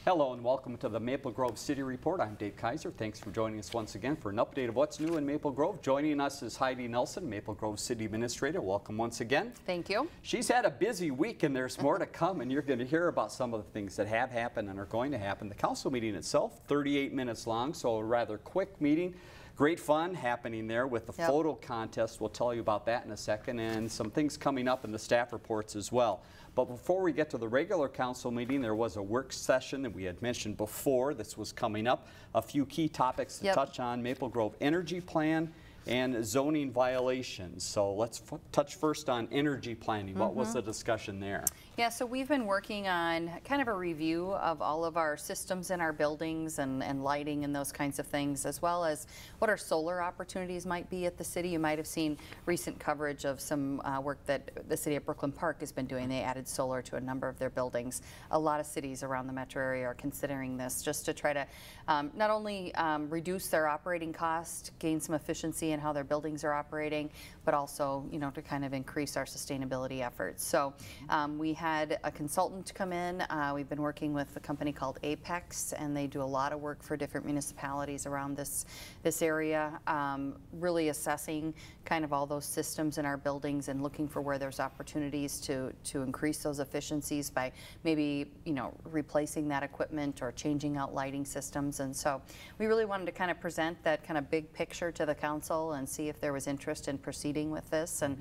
Hello and welcome to the Maple Grove City Report. I'm Dave Kaiser. Thanks for joining us once again for an update of what's new in Maple Grove. Joining us is Heidi Nelson, Maple Grove City Administrator. Welcome once again. Thank you. She's had a busy week and there's more to come, and you're going to hear about some of the things that have happened and are going to happen. The council meeting itself, 38 minutes long, so a rather quick meeting. Great fun happening there with the photo contest. We'll tell you about that in a second, and some things coming up in the staff reports as well. But before we get to the regular council meeting, there was a work session that we had mentioned before. This was coming up. A few key topics to touch on: Maple Grove energy plan and zoning violations. So let's touch first on energy planning. What was the discussion there? Yeah, so we've been working on kind of a review of all of our systems in our buildings and lighting and those kinds of things, as well as what our solar opportunities might be at the city. You might have seen recent coverage of some work that the city of Brooklyn Park has been doing. They added solar to a number of their buildings. A lot of cities around the metro area are considering this just to try to not only reduce their operating cost, gain some efficiency in how their buildings are operating, but also, you know, to kind of increase our sustainability efforts. So we had a consultant come in. We've been working with a company called Apex, and they do a lot of work for different municipalities around this area, really assessing kind of all those systems in our buildings and looking for where there's opportunities to increase those efficiencies by maybe, you know, replacing that equipment or changing out lighting systems. And so we really wanted to kind of present that kind of big picture to the council and see if there was interest in proceeding with this. And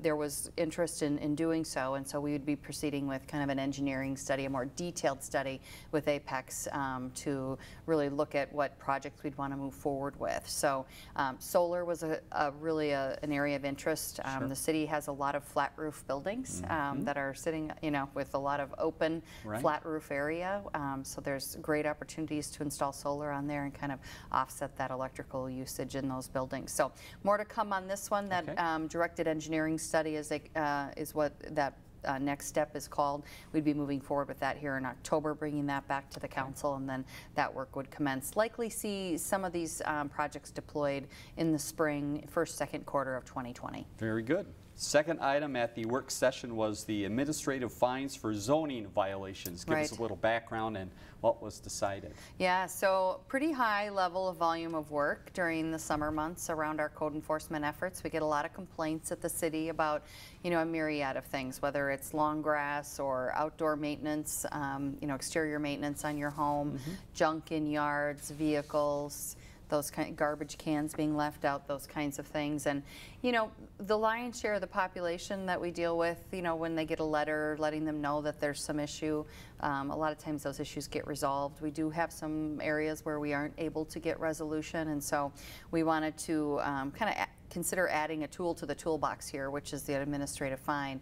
there was interest in doing so, and so we would be proceeding with kind of an engineering study, a more detailed study with Apex to really look at what projects we'd want to move forward with. So solar was really an area of interest. The city has a lot of flat roof buildings that are sitting, you know, with a lot of open flat roof area. So there's great opportunities to install solar on there and kind of offset that electrical usage in those buildings. So more to come on this one. That directed engineering study is what that next step is called. We'd be moving forward with that here in October, bringing that back to the council, and then that work would commence. Likely see some of these projects deployed in the spring, second quarter of 2020. Very good. Second item at the work session was the administrative fines for zoning violations. Give us a little background and what was decided. Yeah, so pretty high level of volume of work during the summer months around our code enforcement efforts. We get a lot of complaints at the city about, you know, a myriad of things, whether it's lawn grass or outdoor maintenance, you know, exterior maintenance on your home, junk in yards, vehicles, those kind of garbage cans being left out, those kinds of things. And, you know, the lion's share of the population that we deal with, you know, when they get a letter letting them know that there's some issue, a lot of times those issues get resolved. We do have some areas where we aren't able to get resolution, and so we wanted to kind of consider adding a tool to the toolbox here, which is the administrative fine.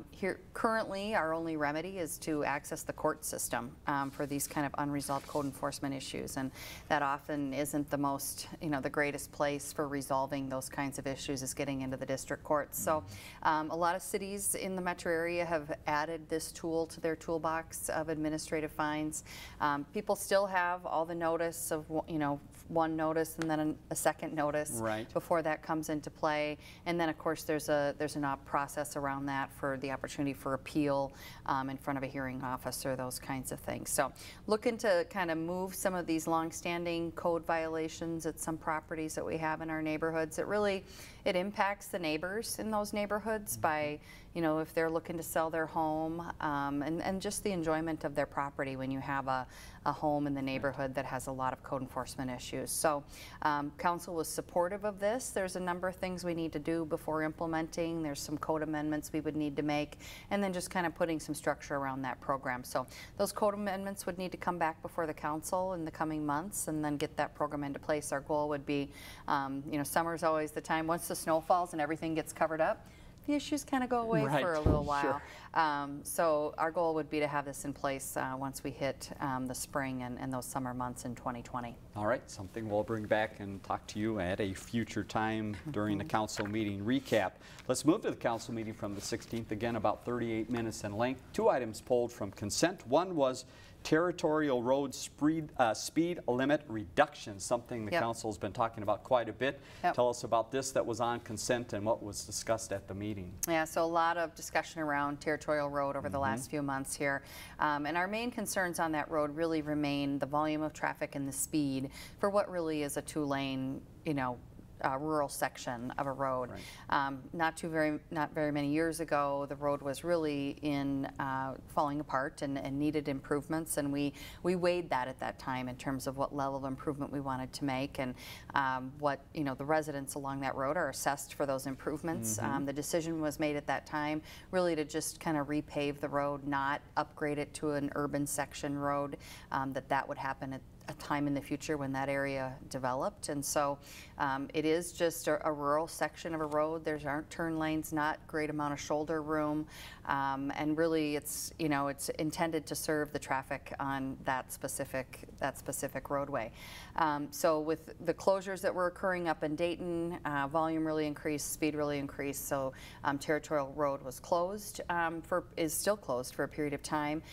Here currently, our only remedy is to access the court system for these kind of unresolved code enforcement issues, and that often isn't the most, you know, the greatest place for resolving those kinds of issues is getting into the district courts. So a lot of cities in the metro area have added this tool to their toolbox of administrative fines. People still have all the notice of, you know, one notice and then a second notice before that comes into play, and then of course there's an process around that for the opportunity for appeal in front of a hearing officer, those kinds of things. So looking to kind of move some of these long-standing code violations at some properties that we have in our neighborhoods. It impacts the neighbors in those neighborhoods by, you know, if they're looking to sell their home, and just the enjoyment of their property when you have a home in the neighborhood that has a lot of code enforcement issues. So council was supportive of this. There's a number of things we need to do before implementing. There's some code amendments we would need to make, and then just kind of putting some structure around that program. So those code amendments would need to come back before the council in the coming months and then get that program into place. Our goal would be, you know, summer's always the time, once the snow falls and everything gets covered up, the issues kind of go away for a little while. So our goal would be to have this in place once we hit the spring and those summer months in 2020. All right, something we'll bring back and talk to you at a future time during the council meeting recap. Let's move to the council meeting from the 16th, again about 38 minutes in length. Two items pulled from consent. One was Territorial road speed limit reduction, something the council's been talking about quite a bit. Tell us about this that was on consent and what was discussed at the meeting. Yeah, so a lot of discussion around territorial Territorial Road over the last few months here. And our main concerns on that road really remain the volume of traffic and the speed for what really is a 2-lane, rural section of a road. Right. Not very many years ago, the road was really falling apart and needed improvements, and we weighed that at that time in terms of what level of improvement we wanted to make, and what the residents along that road are assessed for those improvements. The decision was made at that time really to just kind of repave the road, not upgrade it to an urban section road. That would happen at a time in the future when that area developed. And so it is just a rural section of a road. There aren't turn lanes, not great amount of shoulder room, and really it's it's intended to serve the traffic on that specific roadway. So with the closures that were occurring up in Dayton, volume really increased, speed really increased, so Territorial Road was closed, is still closed for a period of time.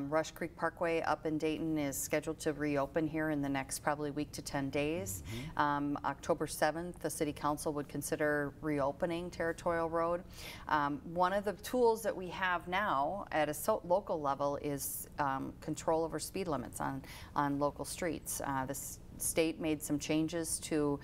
Rush Creek Parkway up in Dayton is scheduled to reopen here in the next probably week to 10 days. October 7th, the City Council would consider reopening Territorial Road. One of the tools that we have now at a local level is control over speed limits on local streets. The state made some changes to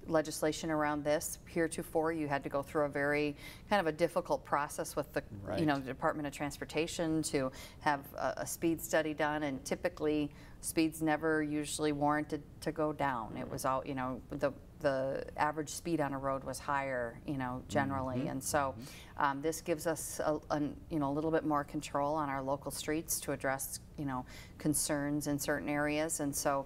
legislation around this. Heretofore, you had to go through a very kind of a difficult process with the the Department of Transportation to have a speed study done, and typically speeds never usually warranted to go down. It was all the average speed on a road was higher, generally, and so this gives us a little bit more control on our local streets to address concerns in certain areas, and so.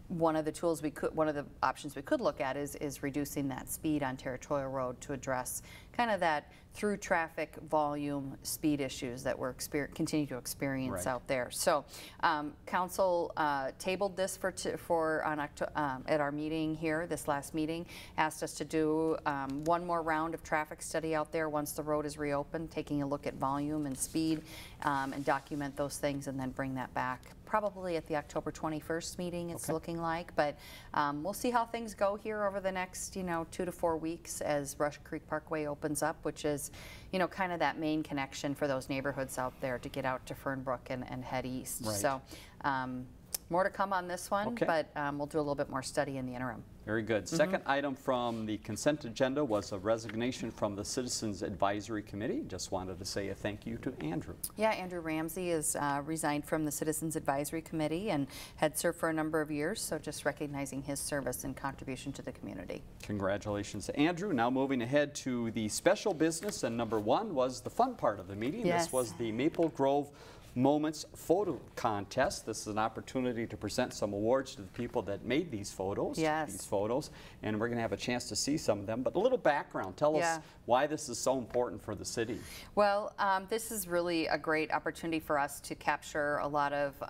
One of the options we could look at is reducing that speed on Territorial Road to address kind of that through traffic volume speed issues that we're continue to experience out there. So council tabled this at our meeting here, this last meeting, asked us to do one more round of traffic study out there once the road is reopened, taking a look at volume and speed, and document those things and then bring that back probably at the October 21st meeting, it's looking like, but we'll see how things go here over the next 2 to 4 weeks as Rush Creek Parkway opens up, which is kind of that main connection for those neighborhoods out there to get out to Fernbrook and head east. Right. So more to come on this one, but we'll do a little bit more study in the interim. Very good. Second item from the consent agenda was a resignation from the Citizens Advisory Committee. Just wanted to say a thank you to Andrew. Yeah, Andrew Ramsey has resigned from the Citizens Advisory Committee and had served for a number of years, so just recognizing his service and contribution to the community. Congratulations to Andrew. Now moving ahead to the special business, and number one was the fun part of the meeting. Yes. This was the Maple Grove Moments Photo Contest. This is an opportunity to present some awards to the people that made these photos. Yes. These photos, and we're going to have a chance to see some of them. But a little background. Tell us why this is so important for the city. Well, this is really a great opportunity for us to capture a lot of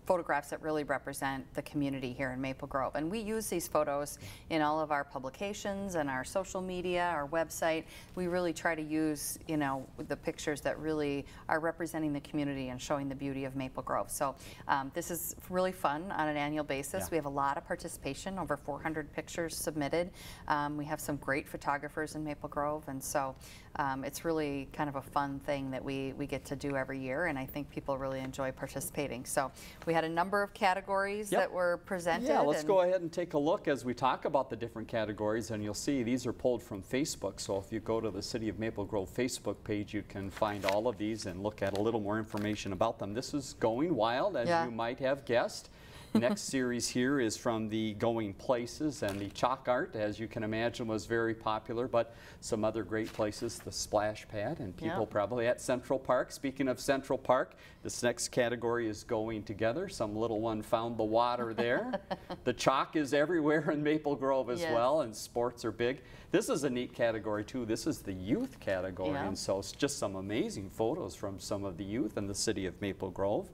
photographs that really represent the community here in Maple Grove. And we use these photos in all of our publications and our social media, our website. We really try to use, the pictures that really are representing the community and showing the beauty of Maple Grove. So this is really fun on an annual basis. We have a lot of participation, over 400 pictures submitted. We have some great photographers in Maple Grove, and so it's really kind of a fun thing that we get to do every year, and I think people really enjoy participating. So we had a number of categories that were presented. Yeah, let's go ahead and take a look as we talk about the different categories, and you'll see these are pulled from Facebook. So if you go to the City of Maple Grove Facebook page, you can find all of these and look at a little more information about them. This is Going Wild, as you might have guessed. Next series here is from the Going Places, and the chalk art, as you can imagine, was very popular, but some other great places, the splash pad, and people probably at Central Park. Speaking of Central Park, this next category is Going Together. Some little one found the water there. The chalk is everywhere in Maple Grove as well, and sports are big. This is a neat category too. This is the youth category, and so it's just some amazing photos from some of the youth in the city of Maple Grove.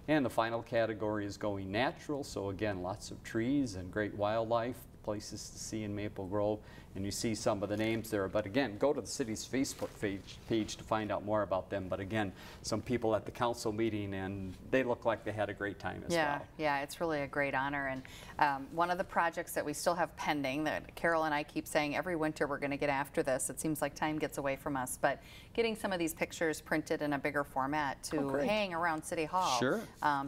And the final category is Going Natural, so again, lots of trees and great wildlife, places to see in Maple Grove, and you see some of the names there. But again, go to the city's Facebook page to find out more about them. But again, some people at the council meeting, and they look like they had a great time as well. Yeah, it's really a great honor. And one of the projects that we still have pending, that Carol and I keep saying every winter we're going to get after this, it seems like time gets away from us, but getting some of these pictures printed in a bigger format to hang around City Hall. Sure.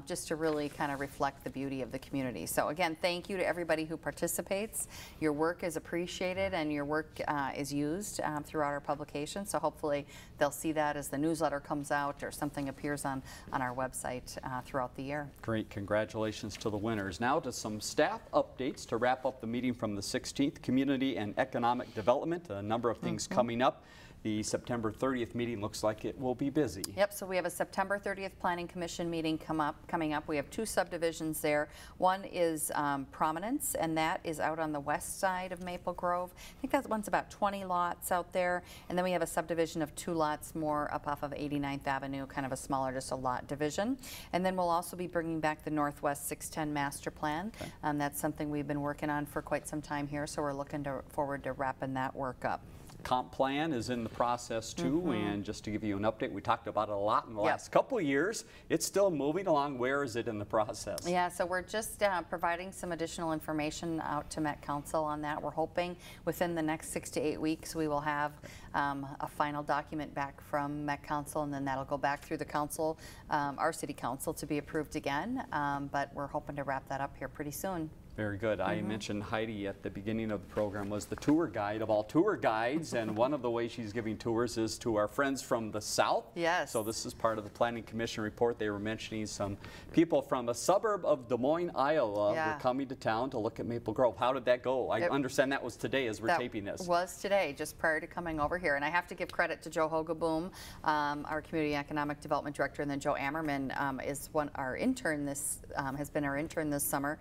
Just to really kind of reflect the beauty of the community. So again, thank you to everybody who participates. Your work is appreciated and your work is used throughout our publication. So hopefully they'll see that as the newsletter comes out or something appears on our website throughout the year. Great. Congratulations to the winners. Now to some staff updates to wrap up the meeting from the 16th, Community and Economic Development. A number of things coming up. The September 30th meeting looks like it will be busy. Yep, so we have a September 30th Planning Commission meeting coming up. We have 2 subdivisions there. One is Prominence, and that is out on the west side of Maple Grove. I think that one's about 20 lots out there. And then we have a subdivision of 2 lots more up off of 89th Avenue, kind of a smaller, just a lot division. And then we'll also be bringing back the Northwest 610 Master Plan. That's something we've been working on for quite some time here, so we're looking forward to wrapping that work up. Comp plan is in the process too, and just to give you an update, we talked about it a lot in the last couple of years. It's still moving along. Where is it in the process? Yeah, so we're just providing some additional information out to Met Council on that. We're hoping within the next 6 to 8 weeks we will have a final document back from Met Council, and then that'll go back through the council, our city council, to be approved again. But we're hoping to wrap that up here pretty soon. Very good. I mentioned Heidi at the beginning of the program was the tour guide of all tour guides, and one of the ways she's giving tours is to our friends from the south. Yes. So this is part of the Planning Commission report. They were mentioning some people from a suburb of Des Moines, Iowa were coming to town to look at Maple Grove. How did that go? I understand that was today as we're taping this. That was today, just prior to coming over here. And I have to give credit to Joe Hogaboom, our Community Economic Development Director, and then Joe Ammerman is our intern has been our intern this summer.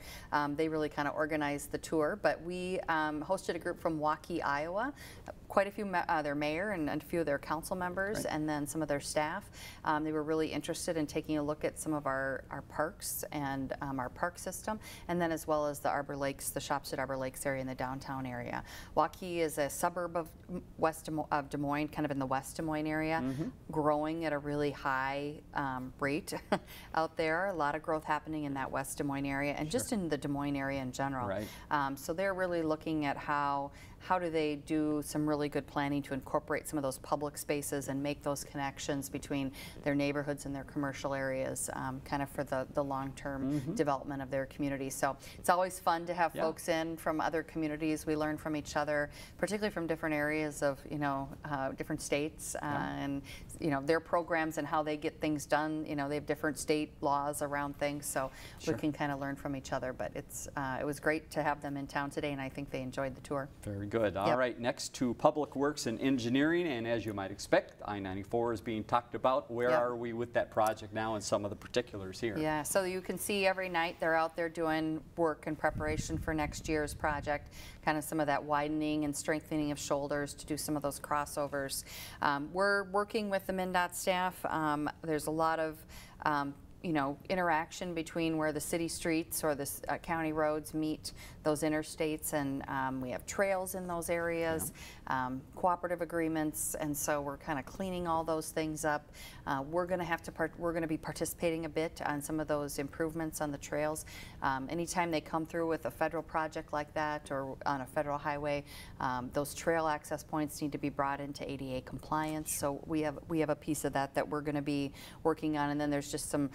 They really kind of organized the tour, but we hosted a group from Waukee, Iowa, quite a few, their mayor and a few of their council members, and then some of their staff. They were really interested in taking a look at some of our parks and our park system, and then as well as the Arbor Lakes, the shops at Arbor Lakes area in the downtown area. Waukee is a suburb of Des Moines, kind of in the West Des Moines area, growing at a really high rate out there. A lot of growth happening in that West Des Moines area, and just in the Des Moines area in general. So they're really looking at how do they do some really good planning to incorporate some of those public spaces and make those connections between their neighborhoods and their commercial areas, kind of for the long-term development of their community. So it's always fun to have folks in from other communities. We learn from each other, particularly from different areas of, different states, and, their programs and how they get things done. They have different state laws around things, so we can kind of learn from each other. But it was great to have them in town today, and I think they enjoyed the tour. Very good. All right, next to Public Works and Engineering, and as you might expect, I-94 is being talked about. Where are we with that project now and some of the particulars here? Yeah, so you can see every night they're out there doing work in preparation for next year's project, kind of some of that widening and strengthening of shoulders to do some of those crossovers. We're working with the MnDOT staff. There's a lot of interaction between where the city streets or the county roads meet those interstates, and we have trails in those areas, cooperative agreements, and so we're kind of cleaning all those things up. We're going to be participating a bit on some of those improvements on the trails. Anytime they come through with a federal project like that or on a federal highway, those trail access points need to be brought into ADA compliance. So we have a piece of that we're going to be working on, and then there's just some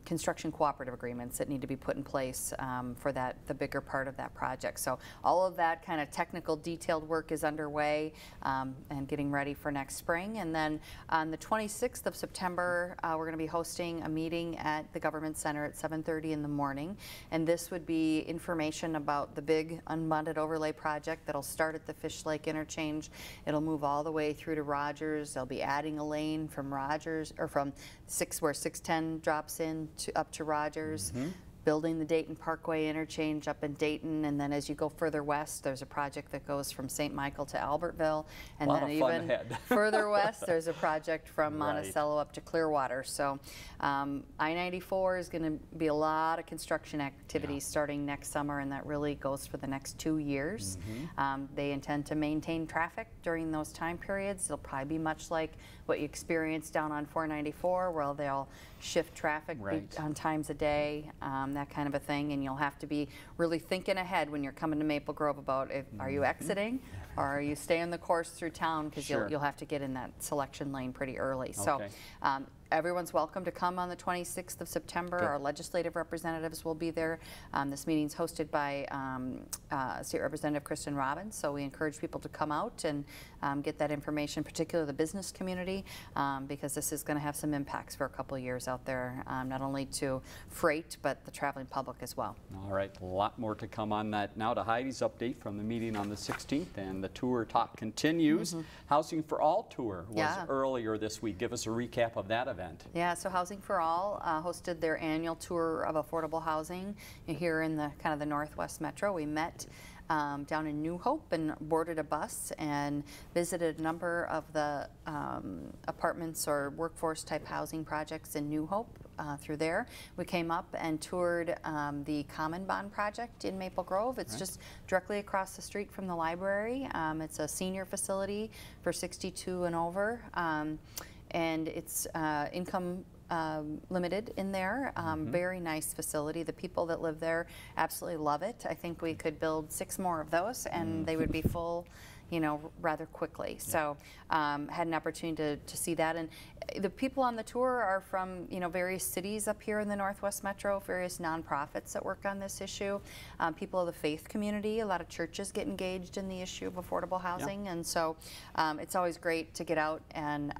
construction cooperative agreements that need to be put in place for the bigger part of that project. So all of that kind of technical detailed work is underway and getting ready for next spring. And then on the 26th of September, we're going to be hosting a meeting at the Government Center at 7:30 in the morning. And this would be information about the big unbonded overlay project that'll start at the Fish Lake interchange. It'll move all the way through to Rogers. They'll be adding a lane from Rogers, or from where 610 drops in up to Rogers. Building the Dayton Parkway interchange up in Dayton, and then as you go further west, there's a project that goes from St. Michael to Albertville, and then even further west, there's a project from Monticello up to Clearwater. So I-94 is going to be a lot of construction activities starting next summer, and that really goes for the next 2 years. They intend to maintain traffic during those time periods. It'll probably be much like what you experience down on 494, where they'll shift traffic Right. on times a day, that kind of a thing. And you'll have to be really thinking ahead when you're coming to Maple Grove about are you exiting or are you staying the course through town, because Sure. you'll have to get in that selection lane pretty early. So Okay. everyone's welcome to come on the 26th of September. Good. Our legislative representatives will be there. This meeting's hosted by State Representative Kristen Robbins, so we encourage people to come out and get that information, particularly the business community, because this is going to have some impacts for a couple of years out there, not only to freight, but the traveling public as well. All right, a lot more to come on that. Now to Heidi's update from the meeting on the 16th, and the tour talk continues. Housing for All tour was earlier this week. Give us a recap of that event. Yeah, so Housing for All hosted their annual tour of affordable housing here in the kind of the Northwest Metro. We met down in New Hope and boarded a bus and visited a number of the apartments or workforce type housing projects in New Hope. Through there, we came up and toured the Common Bond project in Maple Grove. It's just directly across the street from the library. It's a senior facility for 62 and over, and it's income limited in there. Very nice facility. The people that live there absolutely love it. I think we could build 6 more of those and they would be full, you know, rather quickly. So had an opportunity to see that. And the people on the tour are from, you know, various cities up here in the Northwest Metro, various nonprofits that work on this issue, people of the faith community. A lot of churches get engaged in the issue of affordable housing. And so it's always great to get out and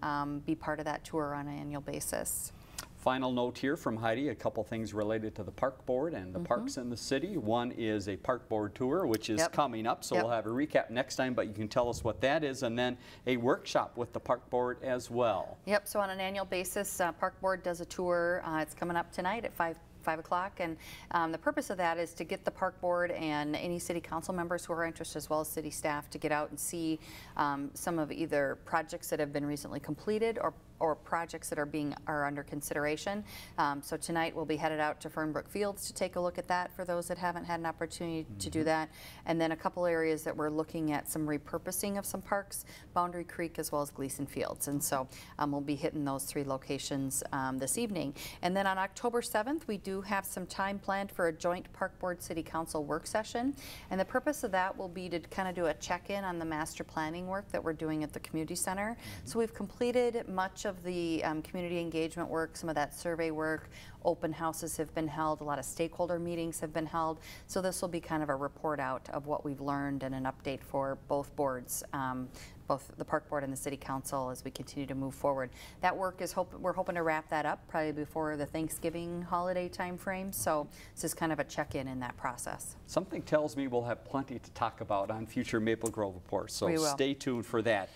be part of that tour on an annual basis. Final note here from Heidi, a couple things related to the park board and the parks in the city. One is a park board tour, which is coming up, so we'll have a recap next time, but you can tell us what that is, and then a workshop with the park board as well. Yep, so on an annual basis, park board does a tour. It's coming up tonight at 5 o'clock, and the purpose of that is to get the park board and any city council members who are interested, as well as city staff, to get out and see some of either projects that have been recently completed or projects that are under consideration. So tonight we'll be headed out to Fernbrook Fields to take a look at that for those that haven't had an opportunity to do that. And then a couple areas that we're looking at some repurposing of some parks, Boundary Creek as well as Gleason Fields. And so we'll be hitting those 3 locations this evening. And then on October 7th, we do have some time planned for a joint park board city council work session. And the purpose of that will be to kind of do a check-in on the master planning work that we're doing at the community center. So we've completed much of the community engagement work, some of that survey work. Open houses have been held, a lot of stakeholder meetings have been held. So this will be kind of a report out of what we've learned and an update for both boards, both the park board and the city council, as we continue to move forward. That work is we're hoping to wrap that up probably before the Thanksgiving holiday time frame. So this is kind of a check-in in that process. Something tells me we'll have plenty to talk about on future Maple Grove reports, so We will. stay tuned for that.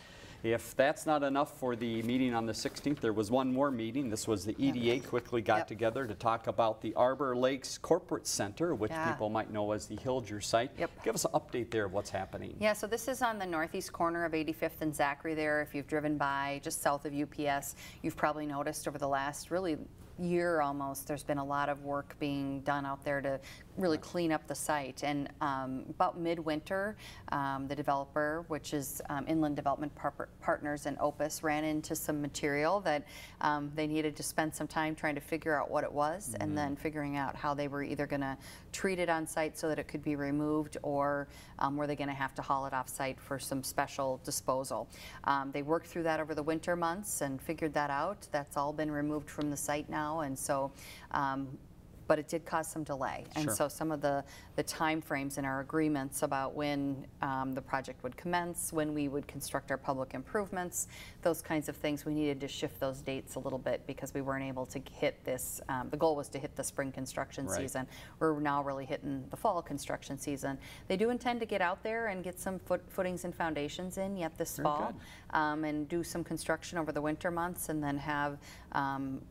If that's not enough for the meeting on the 16th, there was one more meeting. This was the EDA quickly got together to talk about the Arbor Lakes Corporate Center, which people might know as the Hilger site. Give us an update there of what's happening. Yeah, so this is on the northeast corner of 85th and Zachary there. If you've driven by just south of UPS, you've probably noticed over the last really year almost, there's been a lot of work being done out there to really clean up the site. And about midwinter, the developer, which is Inland Development Partners and Opus, ran into some material that they needed to spend some time trying to figure out what it was, and then figuring out how they were either going to treat it on site so that it could be removed, or were they going to have to haul it off site for some special disposal. They worked through that over the winter months and figured that out. That's all been removed from the site now, and so but it did cause some delay. And so some of the time frames in our agreements about when the project would commence, when we would construct our public improvements, those kinds of things, we needed to shift those dates a little bit because we weren't able to hit this. The goal was to hit the spring construction season. We're now really hitting the fall construction season. They do intend to get out there and get some footings and foundations in yet this fall, and do some construction over the winter months, and then have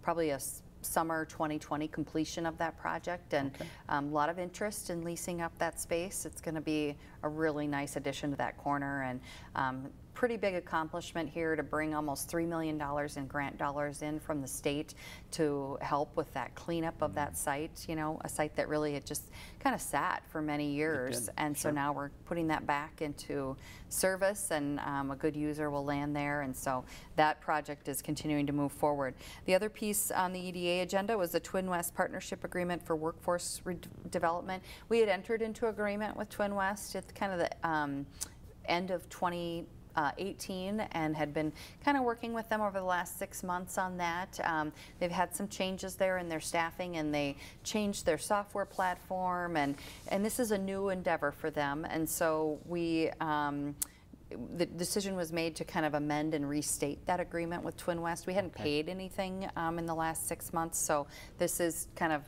probably a summer 2020 completion of that project, and a lot of interest in leasing up that space. It's going to be a really nice addition to that corner, and pretty big accomplishment here to bring almost $3 million in grant dollars in from the state to help with that cleanup of that site, you know, a site that really had just kind of sat for many years. And so now we're putting that back into service, and a good user will land there. And so that project is continuing to move forward. The other piece on the EDA agenda was the Twin West Partnership Agreement for Workforce Development. We had entered into agreement with Twin West at kind of the end of 2018 and had been kind of working with them over the last 6 months on that. They've had some changes there in their staffing, and they changed their software platform, and this is a new endeavor for them. And so we the decision was made to kind of amend and restate that agreement with Twin West. We hadn't paid anything in the last 6 months, so this is kind of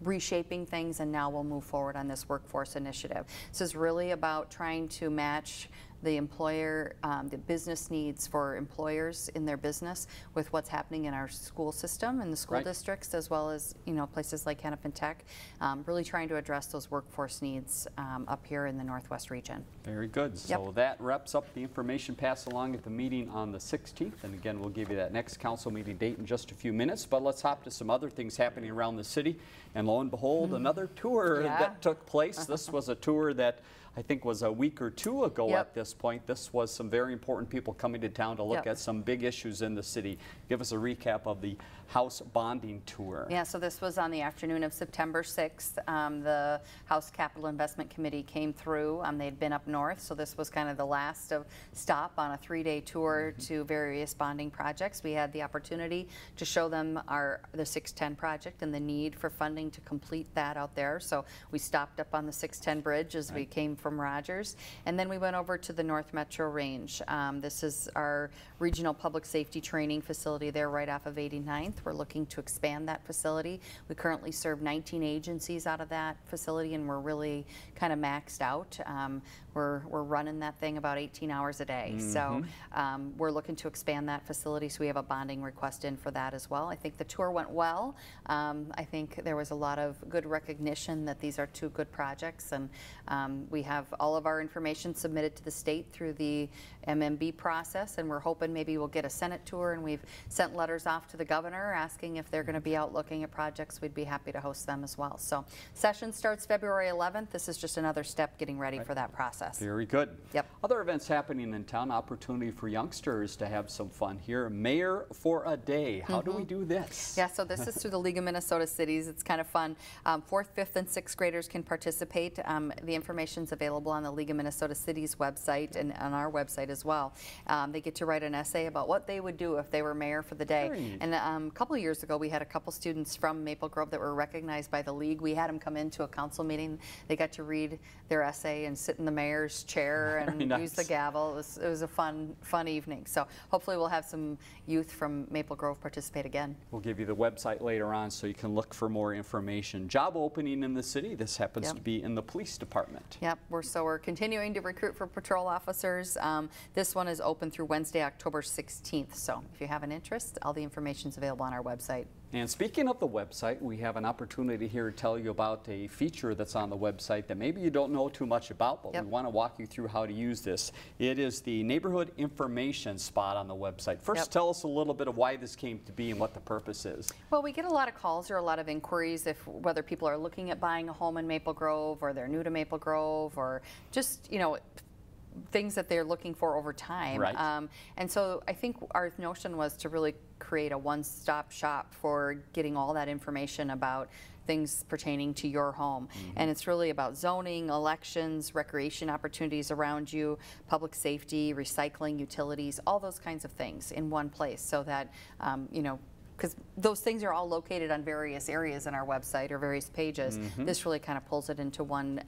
reshaping things, and now we'll move forward on this workforce initiative. This is really about trying to match the employer, the business needs for employers in their business with what's happening in our school system and the school districts, as well as, you know, places like Hennepin Tech. Really trying to address those workforce needs up here in the Northwest region. Very good. So that wraps up the information passed along at the meeting on the 16th. And again, we'll give you that next council meeting date in just a few minutes. But let's hop to some other things happening around the city. And lo and behold, another tour that took place. This was a tour that I think was a week or two ago at this point. This was some very important people coming to town to look at some big issues in the city. Give us a recap of the House Bonding Tour. Yeah, so this was on the afternoon of September 6th. The House Capital Investment Committee came through. They'd been up north, so this was kind of the last stop on a 3-day tour to various bonding projects. We had the opportunity to show them the 610 project and the need for funding to complete that out there. So we stopped up on the 610 bridge as we came from Rogers, and then we went over to the North Metro Range. This is our regional public safety training facility there right off of 89th. We're looking to expand that facility. We currently serve 19 agencies out of that facility, and we're really kind of maxed out. We're running that thing about 18 hours a day. So we're looking to expand that facility, so we have a bonding request in for that as well. I think the tour went well. I think there was a lot of good recognition that these are two good projects, and we have all of our information submitted to the state through the MMB process, and we're hoping maybe we'll get a Senate tour, and we've sent letters off to the governor asking if they're going to be out looking at projects. We'd be happy to host them as well. So session starts February 11th. This is just another step getting ready for that process. Very good. Other events happening in town, opportunity for youngsters to have some fun here. Mayor for a Day. How do we do this? Yeah, so this is through the League of Minnesota Cities. It's kind of fun. 4th, 5th, and 6th graders can participate. The information's available on the League of Minnesota Cities website and on our website as well. They get to write an essay about what they would do if they were mayor for the day. And a couple of years ago, we had a couple students from Maple Grove that were recognized by the league. We had them come into a council meeting. They got to read their essay and sit in the mayor's chair and use the gavel. It was a fun evening. So hopefully we'll have some youth from Maple Grove participate again. We'll give you the website later on so you can look for more information. Job opening in the city. This happens to be in the police department. We're continuing to recruit for patrol officers. This one is open through Wednesday, October 16th. So if you have an interest, all the information is available on our website. And speaking of the website, we have an opportunity here to tell you about a feature that's on the website that maybe you don't know too much about, but we want to walk you through how to use this. It is the neighborhood information spot on the website. First, tell us a little bit of why this came to be and what the purpose is. Well, we get a lot of calls or a lot of inquiries whether people are looking at buying a home in Maple Grove, or they're new to Maple Grove, or just, you know, things that they're looking for over time. And so I think our notion was to really create a one-stop shop for getting all that information about things pertaining to your home. And it's really about zoning, elections, recreation opportunities around you, public safety, recycling, utilities, all those kinds of things in one place, so that, you know, because those things are all located on various areas in our website or various pages. This really kind of pulls it into one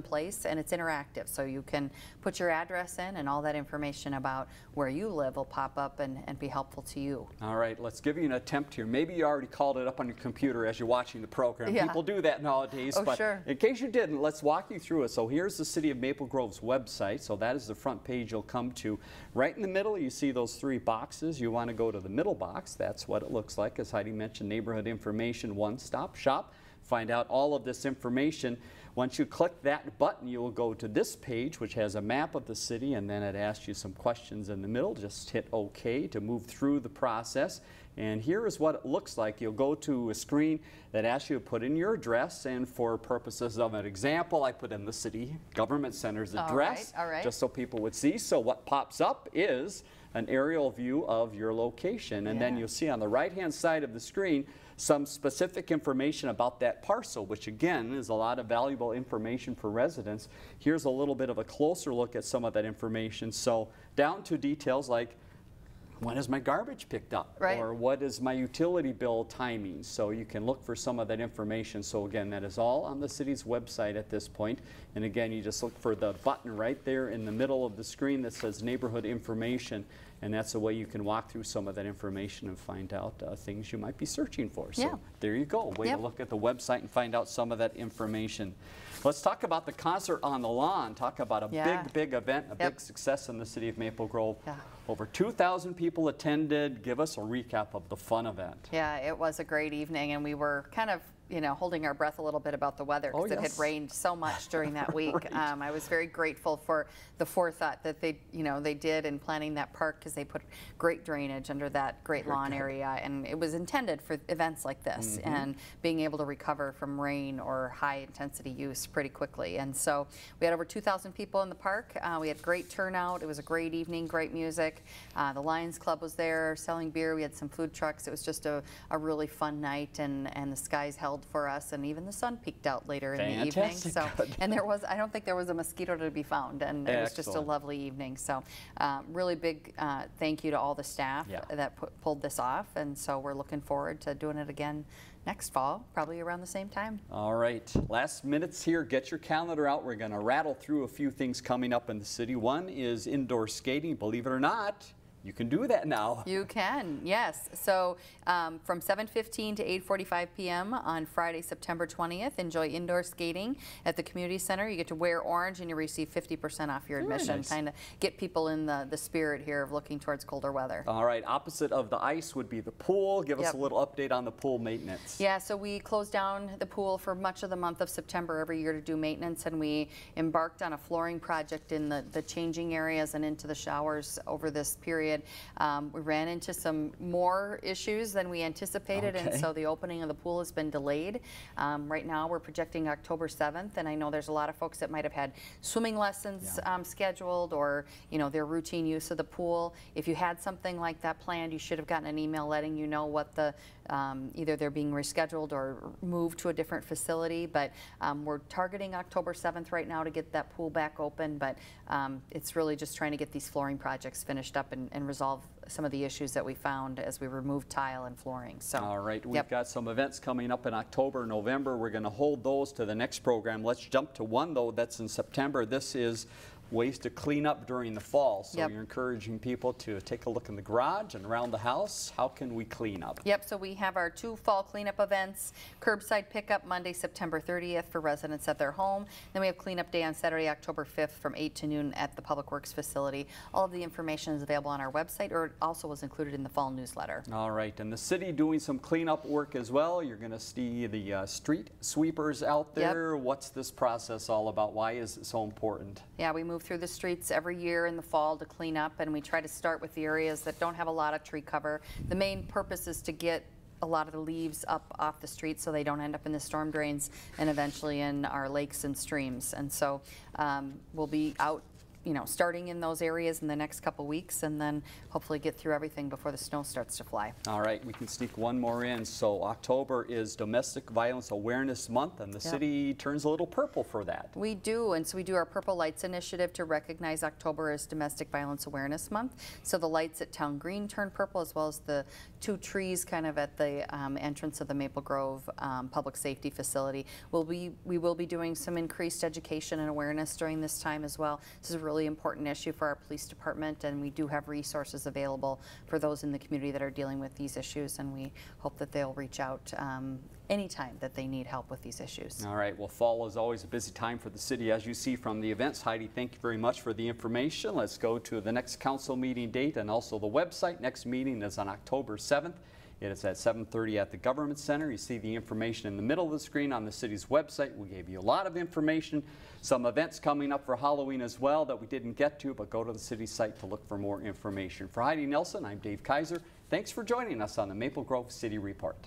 place, and it's interactive. So you can put your address in, and all that information about where you live will pop up and be helpful to you. All right, let's give you an attempt here. Maybe you already called it up on your computer as you're watching the program. People do that nowadays. But in case you didn't, let's walk you through it. So here's the City of Maple Grove's website. So that is the front page you'll come to. Right in the middle, you see those 3 boxes. You want to go to the middle box. That's what it looks like. As Heidi mentioned, neighborhood information one-stop shop. Find out all of this information. Once you click that button, you will go to this page, which has a map of the city, and then it asks you some questions in the middle. Just hit OK to move through the process. And here is what it looks like. You'll go to a screen that asks you to put in your address, and for purposes of an example, I put in the city government center's address, all right. just so people would see. So what pops up is an aerial view of your location, and then you'll see on the right-hand side of the screen some specific information about that parcel, which again is a lot of valuable information for residents. Here's a little bit of a closer look at some of that information. So down to details like, when is my garbage picked up? Right. Or what is my utility bill timing? So you can look for some of that information. So again, that is all on the city's website at this point. And again, you just look for the button right there in the middle of the screen that says neighborhood information. And that's the way you can walk through some of that information and find out things you might be searching for. So there you go. Way to look at the website and find out some of that information. Let's talk about the concert on the lawn. Talk about a big event, a big success in the city of Maple Grove. Over 2,000 people attended. Give us a recap of the fun event. Yeah, it was a great evening, and we were kind of holding our breath a little bit about the weather because it had rained so much during that week. I was very grateful for the forethought that they did in planning that park, because they put great drainage under that great lawn area, and it was intended for events like this and being able to recover from rain or high intensity use pretty quickly. And so we had over 2,000 people in the park. We had great turnout. It was a great evening, great music. The Lions Club was there selling beer. We had some food trucks. It was just a really fun night, and the skies held for us, and even the sun peeked out later in the evening. So, and I don't think there was a mosquito to be found, and it was just a lovely evening. So really big thank you to all the staff that pulled this off, and so we're looking forward to doing it again next fall, probably around the same time. All right, last minutes here. Get your calendar out. We're going to rattle through a few things coming up in the city. One is indoor skating. Believe it or not, you can do that now. You can, yes. So from 7:15 to 8:45 p.m. on Friday, September 20th, enjoy indoor skating at the community center. You get to wear orange and you receive 50% off your admission. Nice. Kind of get people in the spirit here of looking towards colder weather. All right, opposite of the ice would be the pool. Give us a little update on the pool maintenance. Yeah, so we closed down the pool for much of the month of September every year to do maintenance, and we embarked on a flooring project in the changing areas and into the showers over this period. We ran into some more issues than we anticipated, and so the opening of the pool has been delayed. Right now we're projecting October 7th, and I know there's a lot of folks that might have had swimming lessons scheduled, or their routine use of the pool. If you had something like that planned, you should have gotten an email letting you know what the either they're being rescheduled or moved to a different facility, but we're targeting October 7th right now to get that pool back open, but it's really just trying to get these flooring projects finished up and resolve some of the issues that we found as we removed tile and flooring. So, all right, we've got some events coming up in October, November. We're going to hold those to the next program. Let's jump to one, though, that's in September. This is ways to clean up during the fall. So you're encouraging people to take a look in the garage and around the house. How can we clean up? So we have our 2 fall cleanup events. Curbside pickup Monday, September 30th for residents at their home. Then we have cleanup day on Saturday, October 5th from 8 to noon at the Public Works facility. All of the information is available on our website, or it also was included in the fall newsletter. All right, and the city doing some cleanup work as well. You're going to see the street sweepers out there. What's this process all about? Why is it so important? Yeah, we move through the streets every year in the fall to clean up, and we try to start with the areas that don't have a lot of tree cover. The main purpose is to get a lot of the leaves up off the street so they don't end up in the storm drains and eventually in our lakes and streams. And so we'll be out starting in those areas in the next couple weeks, and then hopefully get through everything before the snow starts to fly. All right, we can sneak one more in. So October is Domestic Violence Awareness Month, and the city turns a little purple for that. We do, and so we do our Purple Lights initiative to recognize October as Domestic Violence Awareness Month. So the lights at Town Green turn purple, as well as the 2 trees kind of at the entrance of the Maple Grove Public Safety Facility. We will be doing some increased education and awareness during this time as well. This is a really important issue for our police department, and we do have resources available for those in the community that are dealing with these issues, and we hope that they'll reach out anytime that they need help with these issues. All right, well, fall is always a busy time for the city, as you see from the events. Heidi, thank you very much for the information. Let's go to the next council meeting date and also the website. Next meeting is on October 7th. It is at 7:30 at the Government Center. You see the information in the middle of the screen on the city's website. We gave you a lot of information, some events coming up for Halloween as well that we didn't get to, but go to the city site to look for more information. For Heidi Nelson, I'm Dave Kaiser. Thanks for joining us on the Maple Grove City Report.